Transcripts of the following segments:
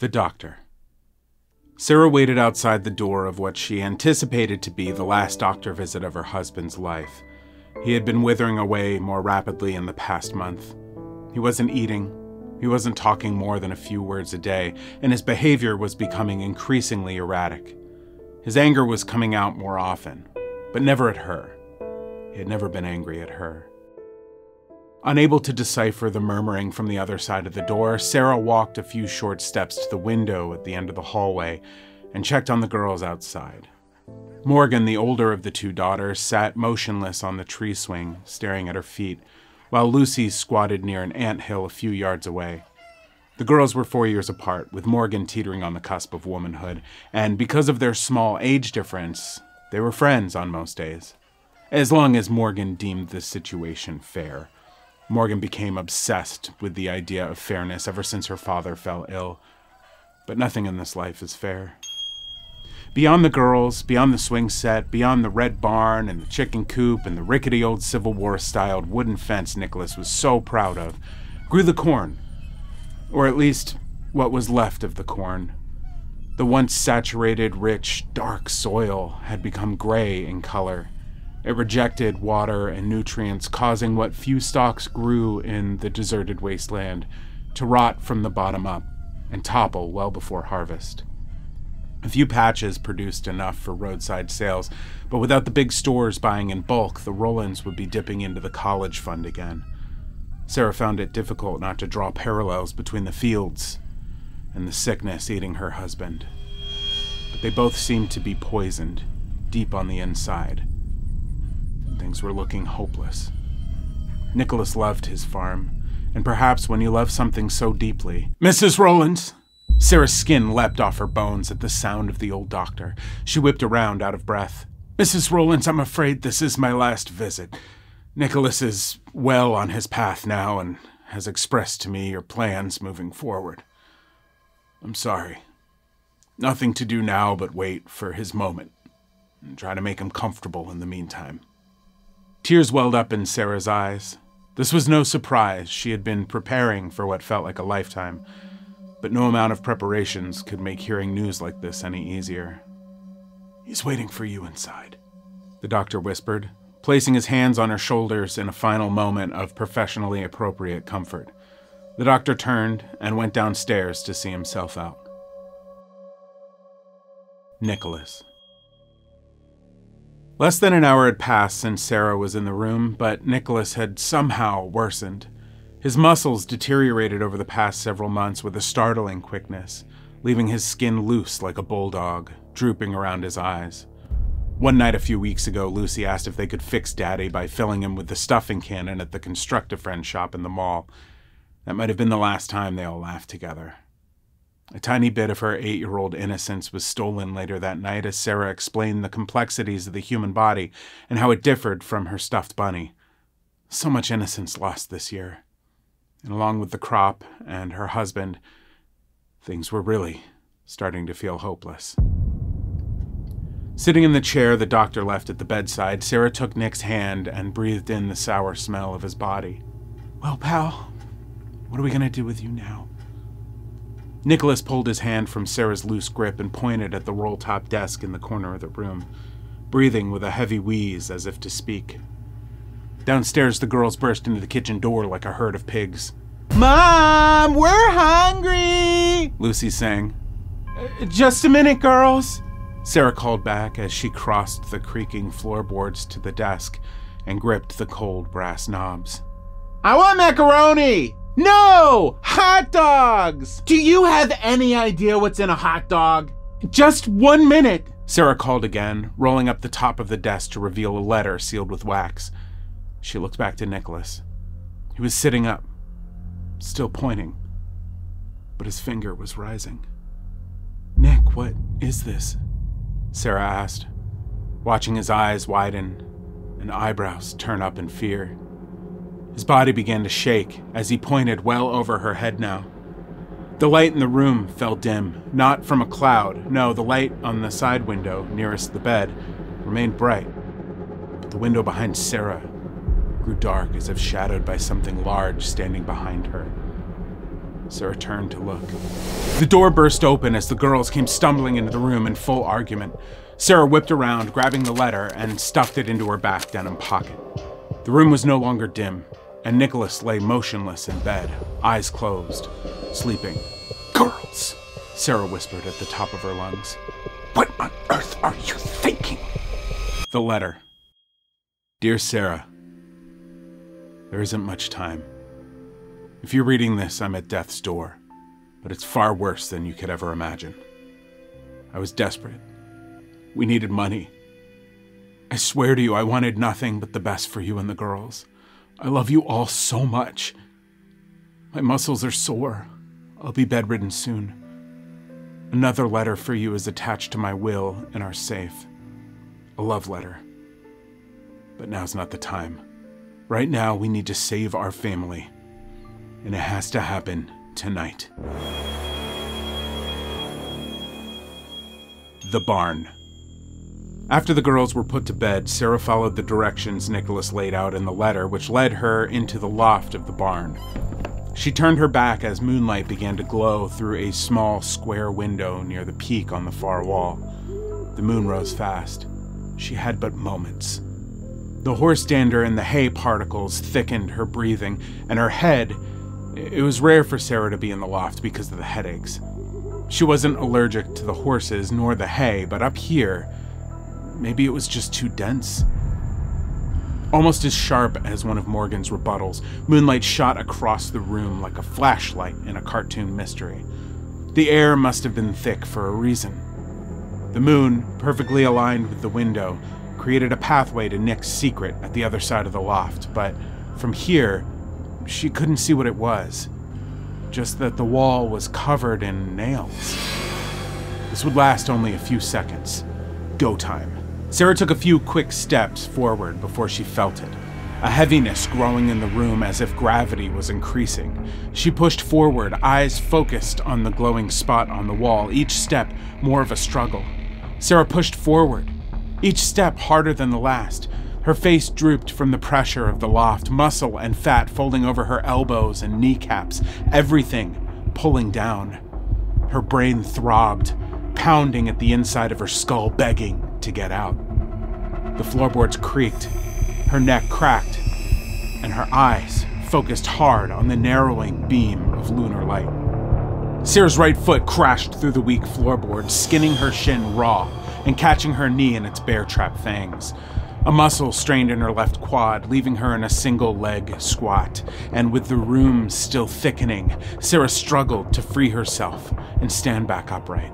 The doctor. Sarah waited outside the door of what she anticipated to be the last doctor visit of her husband's life. He had been withering away more rapidly in the past month. He wasn't eating, he wasn't talking more than a few words a day, and his behavior was becoming increasingly erratic. His anger was coming out more often, but never at her. He had never been angry at her. Unable to decipher the murmuring from the other side of the door, Sarah walked a few short steps to the window at the end of the hallway and checked on the girls outside. Morgan, the older of the two daughters, sat motionless on the tree swing, staring at her feet, while Lucy squatted near an anthill a few yards away. The girls were 4 years apart, with Morgan teetering on the cusp of womanhood, and because of their small age difference, they were friends on most days. As long as Morgan deemed the situation fair. Morgan became obsessed with the idea of fairness ever since her father fell ill. But nothing in this life is fair. Beyond the girls, beyond the swing set, beyond the red barn and the chicken coop and the rickety old Civil War-styled wooden fence Nicholas was so proud of, grew the corn. Or at least, what was left of the corn. The once saturated, rich, dark soil had become gray in color. It rejected water and nutrients, causing what few stalks grew in the deserted wasteland to rot from the bottom up and topple well before harvest. A few patches produced enough for roadside sales, but without the big stores buying in bulk, the Rollins would be dipping into the college fund again. Sarah found it difficult not to draw parallels between the fields and the sickness eating her husband. But they both seemed to be poisoned, deep on the inside. Things were looking hopeless. Nicholas loved his farm, and perhaps when you love something so deeply... Mrs. Rollins! Sarah's skin leapt off her bones at the sound of the old doctor. She whipped around, out of breath. Mrs. Rollins, I'm afraid this is my last visit. Nicholas is well on his path now and has expressed to me your plans moving forward. I'm sorry. Nothing to do now but wait for his moment and try to make him comfortable in the meantime. Tears welled up in Sarah's eyes. This was no surprise. She had been preparing for what felt like a lifetime, but no amount of preparations could make hearing news like this any easier. He's waiting for you inside, the doctor whispered, placing his hands on her shoulders in a final moment of professionally appropriate comfort. The doctor turned and went downstairs to see himself out. Nicholas. Less than an hour had passed since Sarah was in the room, but Nicholas had somehow worsened. His muscles deteriorated over the past several months with a startling quickness, leaving his skin loose like a bulldog, drooping around his eyes. One night a few weeks ago, Lucy asked if they could fix Daddy by filling him with the stuffing cannon at the Construct-A-Friend shop in the mall. That might have been the last time they all laughed together. A tiny bit of her 8-year-old innocence was stolen later that night as Sarah explained the complexities of the human body and how it differed from her stuffed bunny. So much innocence lost this year. And along with the crop and her husband, things were really starting to feel hopeless. Sitting in the chair the doctor left at the bedside, Sarah took Nick's hand and breathed in the sour smell of his body. Well, pal, what are we going to do with you now? Nicholas pulled his hand from Sarah's loose grip and pointed at the roll-top desk in the corner of the room, breathing with a heavy wheeze as if to speak. Downstairs, the girls burst into the kitchen door like a herd of pigs. Mom, we're hungry, Lucy sang. Just a minute, girls, Sarah called back as she crossed the creaking floorboards to the desk and gripped the cold brass knobs. I want macaroni! No! Hot dogs! Do you have any idea what's in a hot dog? Just 1 minute, Sarah called again, rolling up the top of the desk to reveal a letter sealed with wax. She looked back to Nicholas. He was sitting up, still pointing, but his finger was rising. Nick, what is this? Sarah asked, watching his eyes widen and eyebrows turn up in fear. His body began to shake as he pointed well over her head now. The light in the room fell dim, not from a cloud. No, the light on the side window nearest the bed remained bright. But the window behind Sarah grew dark as if shadowed by something large standing behind her. Sarah turned to look. The door burst open as the girls came stumbling into the room in full argument. Sarah whipped around, grabbing the letter, and stuffed it into her back denim pocket. The room was no longer dim, and Nicholas lay motionless in bed, eyes closed, sleeping. Girls, Sarah whispered at the top of her lungs. What on earth are you thinking? The letter. Dear Sarah, there isn't much time. If you're reading this, I'm at death's door, but it's far worse than you could ever imagine. I was desperate. We needed money. I swear to you, I wanted nothing but the best for you and the girls. I love you all so much. My muscles are sore. I'll be bedridden soon. Another letter for you is attached to my will in our safe. A love letter. But now's not the time. Right now, we need to save our family. And it has to happen tonight. The barn. After the girls were put to bed, Sarah followed the directions Nicholas laid out in the letter, which led her into the loft of the barn. She turned her back as moonlight began to glow through a small square window near the peak on the far wall. The moon rose fast. She had but moments. The horse dander and the hay particles thickened her breathing, and her head. It was rare for Sarah to be in the loft because of the headaches. She wasn't allergic to the horses nor the hay, but up here, maybe it was just too dense. Almost as sharp as one of Morgan's rebuttals, moonlight shot across the room like a flashlight in a cartoon mystery. The air must have been thick for a reason. The moon, perfectly aligned with the window, created a pathway to Nick's secret at the other side of the loft, but from here, she couldn't see what it was. Just that the wall was covered in nails. This would last only a few seconds. Go time. Sarah took a few quick steps forward before she felt it. A heaviness growing in the room as if gravity was increasing. She pushed forward, eyes focused on the glowing spot on the wall, each step more of a struggle. Sarah pushed forward, each step harder than the last. Her face drooped from the pressure of the loft, muscle and fat folding over her elbows and kneecaps, everything pulling down. Her brain throbbed, pounding at the inside of her skull, begging to get out. The floorboards creaked, her neck cracked, and her eyes focused hard on the narrowing beam of lunar light. Sarah's right foot crashed through the weak floorboard, skinning her shin raw and catching her knee in its bear-trap fangs. A muscle strained in her left quad, leaving her in a single-leg squat, and with the room still thickening, Sarah struggled to free herself and stand back upright.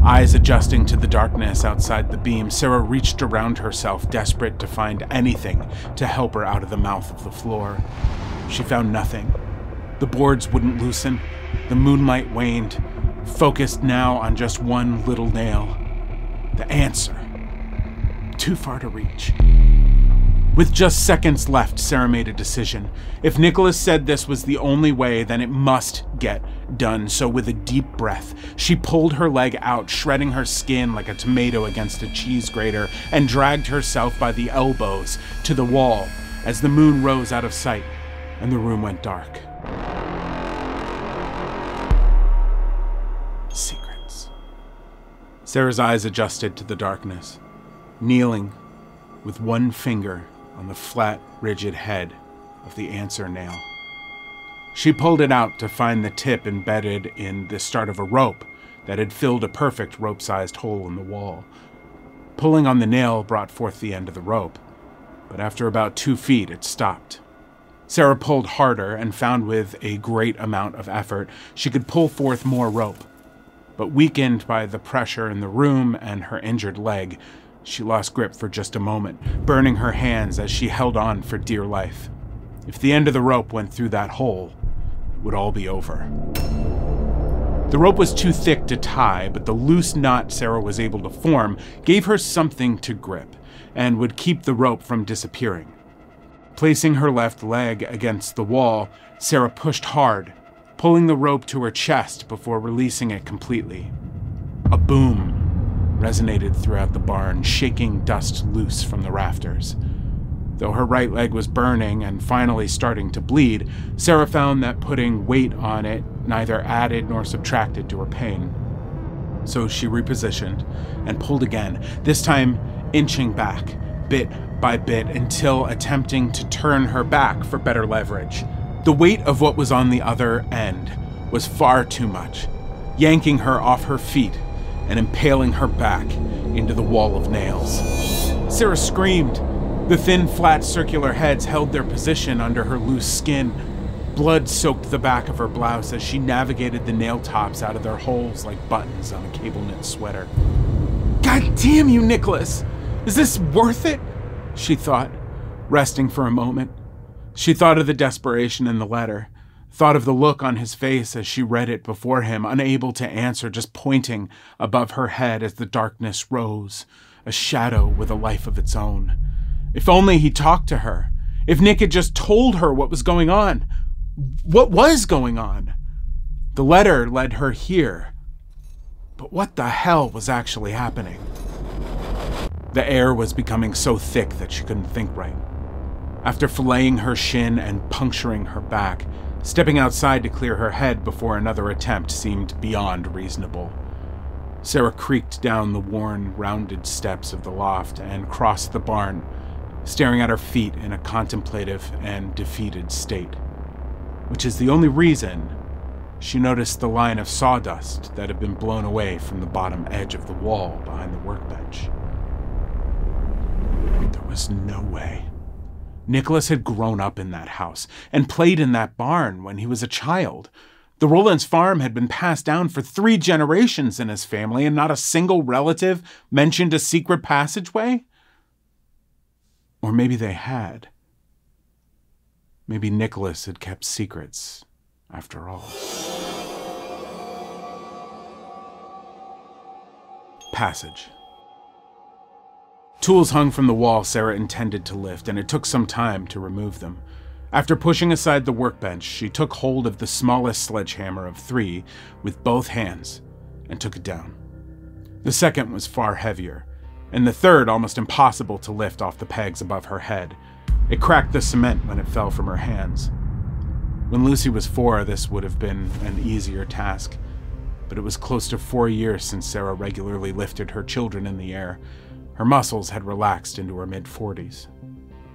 Eyes adjusting to the darkness outside the beam, Sarah reached around herself, desperate to find anything to help her out of the mouth of the floor. She found nothing. The boards wouldn't loosen. The moonlight waned, focused now on just one little nail. The answer. Too far to reach. With just seconds left, Sarah made a decision. If Nicholas said this was the only way, then it must get done. So with a deep breath, she pulled her leg out, shredding her skin like a tomato against a cheese grater, and dragged herself by the elbows to the wall as the moon rose out of sight and the room went dark. Secrets. Sarah's eyes adjusted to the darkness. Kneeling, with one finger on the flat, rigid head of the answer nail. She pulled it out to find the tip embedded in the start of a rope that had filled a perfect rope-sized hole in the wall. Pulling on the nail brought forth the end of the rope, but after about 2 feet, it stopped. Sarah pulled harder and found with a great amount of effort she could pull forth more rope, but weakened by the pressure in the room and her injured leg, she lost grip for just a moment, burning her hands as she held on for dear life. If the end of the rope went through that hole, it would all be over. The rope was too thick to tie, but the loose knot Sarah was able to form gave her something to grip and would keep the rope from disappearing. Placing her left leg against the wall, Sarah pushed hard, pulling the rope to her chest before releasing it completely. A boom resonated throughout the barn, shaking dust loose from the rafters. Though her right leg was burning and finally starting to bleed, Sarah found that putting weight on it neither added nor subtracted to her pain. So she repositioned and pulled again, this time inching back, bit by bit, until attempting to turn her back for better leverage. The weight of what was on the other end was far too much, yanking her off her feet and impaling her back into the wall of nails. Sarah screamed. The thin, flat, circular heads held their position under her loose skin. Blood soaked the back of her blouse as she navigated the nail tops out of their holes like buttons on a cable-knit sweater. "God damn you, Nicholas! Is this worth it?" she thought, resting for a moment. She thought of the desperation in the letter, thought of the look on his face as she read it before him, unable to answer, just pointing above her head as the darkness rose, a shadow with a life of its own. If only he talked to her. If Nick had just told her what was going on. What was going on? The letter led her here. But what the hell was actually happening? The air was becoming so thick that she couldn't think right. After filleting her shin and puncturing her back, stepping outside to clear her head before another attempt seemed beyond reasonable. Sarah creaked down the worn, rounded steps of the loft and crossed the barn, staring at her feet in a contemplative and defeated state. Which is the only reason she noticed the line of sawdust that had been blown away from the bottom edge of the wall behind the workbench. There was no way. Nicholas had grown up in that house and played in that barn when he was a child. The Rollins farm had been passed down for 3 generations in his family, and not a single relative mentioned a secret passageway? Or maybe they had. Maybe Nicholas had kept secrets, after all. Passage. Tools hung from the wall Sarah intended to lift, and it took some time to remove them. After pushing aside the workbench, she took hold of the smallest sledgehammer of 3 with both hands and took it down. The second was far heavier, and the third almost impossible to lift off the pegs above her head. It cracked the cement when it fell from her hands. When Lucy was 4, this would have been an easier task, but it was close to 4 years since Sarah regularly lifted her children in the air. Her muscles had relaxed into her mid-40s.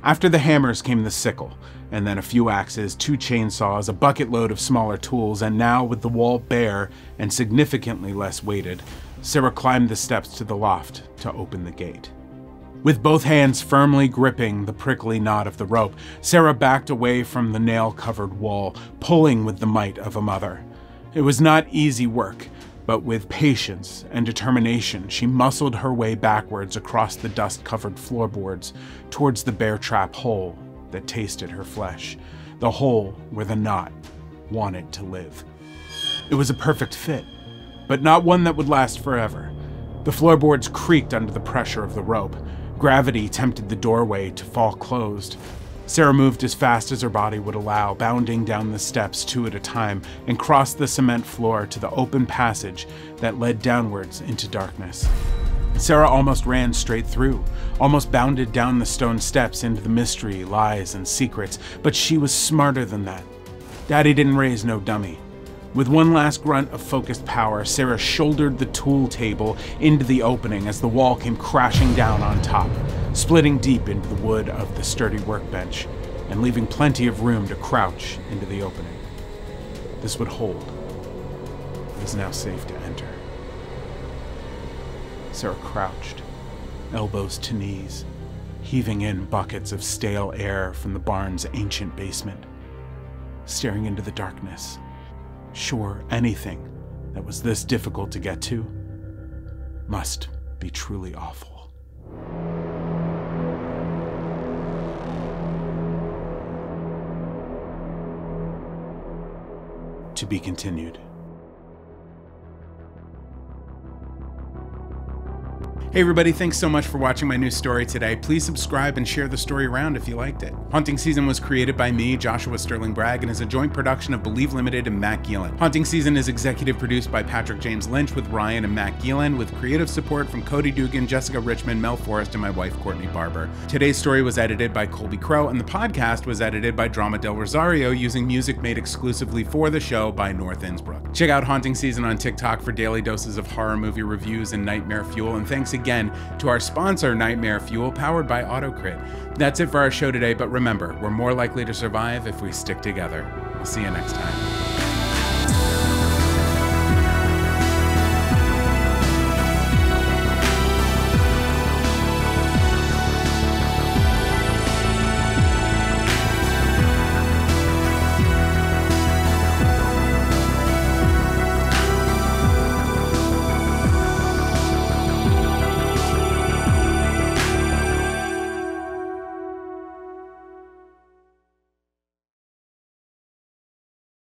After the hammers came the sickle, and then a few axes, 2 chainsaws, a bucket load of smaller tools, and now, with the wall bare and significantly less weighted, Sarah climbed the steps to the loft to open the gate. With both hands firmly gripping the prickly knot of the rope, Sarah backed away from the nail-covered wall, pulling with the might of a mother. It was not easy work, but with patience and determination, she muscled her way backwards across the dust-covered floorboards towards the bear trap hole that tasted her flesh, the hole where the knot wanted to live. It was a perfect fit, but not one that would last forever. The floorboards creaked under the pressure of the rope. Gravity tempted the doorway to fall closed. Sarah moved as fast as her body would allow, bounding down the steps 2 at a time, and crossed the cement floor to the open passage that led downwards into darkness. Sarah almost ran straight through, almost bounded down the stone steps into the mystery, lies, and secrets, but she was smarter than that. Daddy didn't raise no dummy. With one last grunt of focused power, Sarah shouldered the tool table into the opening as the wall came crashing down on top, splitting deep into the wood of the sturdy workbench and leaving plenty of room to crouch into the opening. This would hold. It was now safe to enter. Sarah crouched, elbows to knees, heaving in buckets of stale air from the barn's ancient basement, staring into the darkness. Sure, anything that was this difficult to get to must be truly awful. To be continued. Hey everybody, thanks so much for watching my new story today. Please subscribe and share the story around if you liked it. Haunting Season was created by me, Joshua Sterling Bragg, and is a joint production of Believe Limited and Matt Geelan. Haunting Season is executive produced by Patrick James Lynch with Ryan and Matt Geelan, with creative support from Cody Dugan, Jessica Richmond, Mel Forrest, and my wife Courtney Barber. Today's story was edited by Colby Crow, and the podcast was edited by Drama del Rosario using music made exclusively for the show by North Innsbruck. Check out Haunting Season on TikTok for daily doses of horror movie reviews and nightmare fuel, and thanks again to our sponsor, Nightmare Fuel, powered by AutoCrit. That's it for our show today, but remember, we're more likely to survive if we stick together. We'll see you next time.